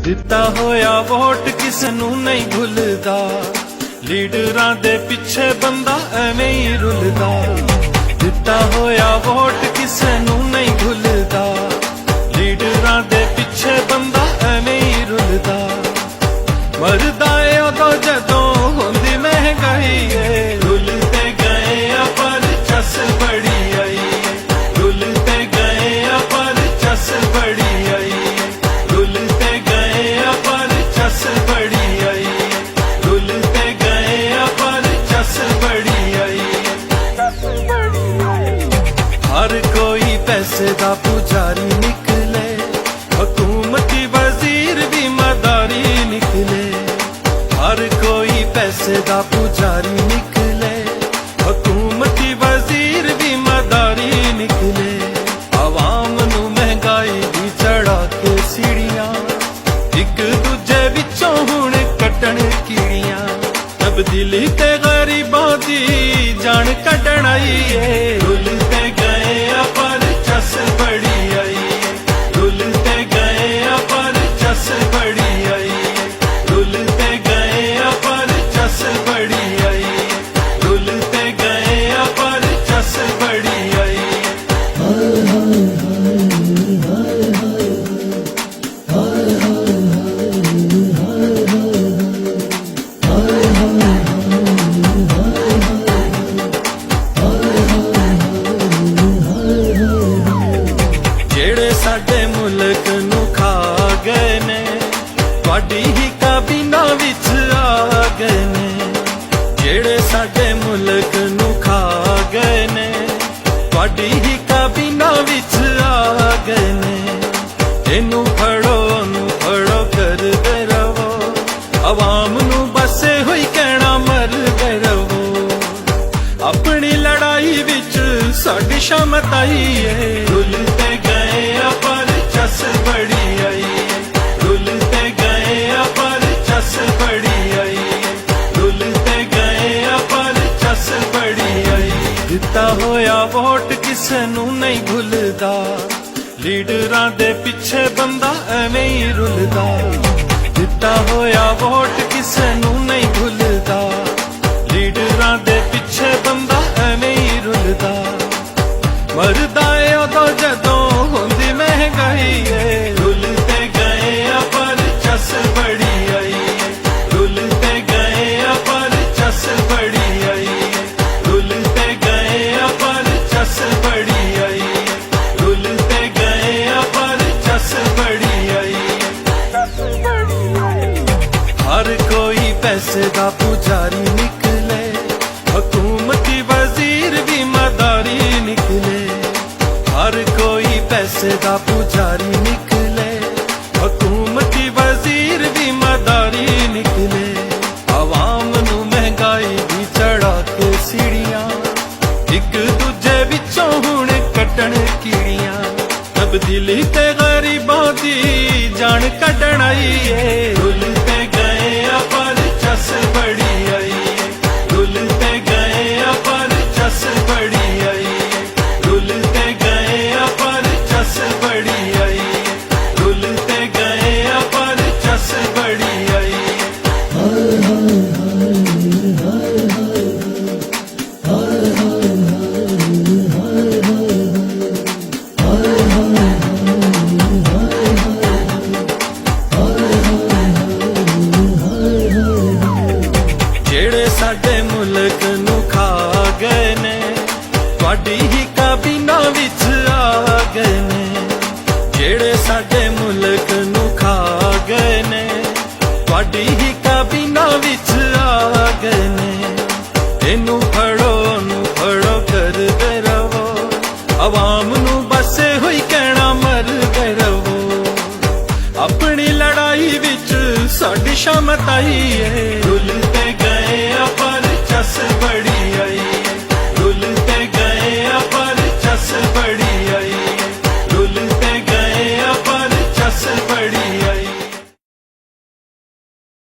दिता होया वोट किस नू नहीं भुलदा, लीडरां दे पिछे बंदा एवें ही रुलदा। दिता होया वोट किस नू नहीं भुलदा, लीडरां दे पिछे बंदा एवें ही रुलदा। मरदा ए उदों जदों होंदी महंगाई है, रुलते गए पर चस बड़ी आई, रुलते गए पर चस बड़ी आई, रुलते गए पर चस बड़ी आई, रुलते गए पर चस बड़ी आई। हर कोई पैसे दा पुजारी निकले, हुकूमती वजीर भी मदारी निकले। हर कोई पैसे दा पुजारी निकले, हुकूमती वजीर भी मदारी निकले। आवाम नू महंगाई दी चढ़ा के सीढ़ियां, एक दूजे विचों हुण कट्टण कीड़ियां। तब्दीली ते गरीबां दी जान कड्ढण आई है, रुलते गए पर चस बड़ी आई, रुलते गए पर चस बड़ी आई, रुलते गए पर चस बड़ी आई, रुलते गए पर चस बड़ी आई। जेड़े साडे मुल्क नू खा गए ने, तुहाडी ही काबीना विच आ गए ने। जेड़े साडे मुल्क नू खा गए ने, तुहाडी ही काबीना विच आ गए ने। इनू फड़ो ओनू फड़ो करदे रवो, अवाम नू बसे होई कहना मरदे रवो। अपनी लड़ाई विच साडी शामत आई है, रुलते गए पर चस बड़ी आई, रुलते गए पर चस बड़ी आई, रुलते गए पर चस बड़ी आई। दिता होया वोट किसे नू नहीं भुलदा, लीडरां दे पिछे बंदा एवें ही रुलदा। दिता होया वोट किसे नू नहीं भुलदा, लीडरां दे पिछे बंदा एवें ही रुलदा। मरदा ए उदों जदों होंदी महंगाई है, रुलते गए पर चस बड़ी आई, रुलते गए पर चस बड़ी आई, रुलते गए पर चस बड़ी आई, रुलते गए पर चस बड़ी आई। हर कोई पैसे दा पुजारी निकले, हुकूमती वजीर भी मदारी निकले। हर कोई पैसे दा पुजारी निकले, हुकूमती वजीर भी मदारी निकले। आवाम नू महंगाई दी चढ़ा के सीढ़ियां, एक दूजे विचों हुण कट्टण कीड़ियां। तब्दीली ते गरीबां दी जान कड्ढण आई है, रुलते गए पर चस बड़ी आई, रुलते गए पर चस बड़ी आई, रुलते गए पर चस बड़ी आई, रुलते गए पर चस बड़ी आई। जेड़े साडे मुल्क नू खा गए ने, तुहाडी ही काबीना विच आ गए ने। जेड़े साडे मुल्क नू खा गए ने, तुहाडी ही काबीना विच आ गए ने। इनू फड़ो ओनू फड़ो करदे रवो, अवाम नू बसे होई कहना मरदे रवो। अपनी लड़ाई विच साडी शामत आई है,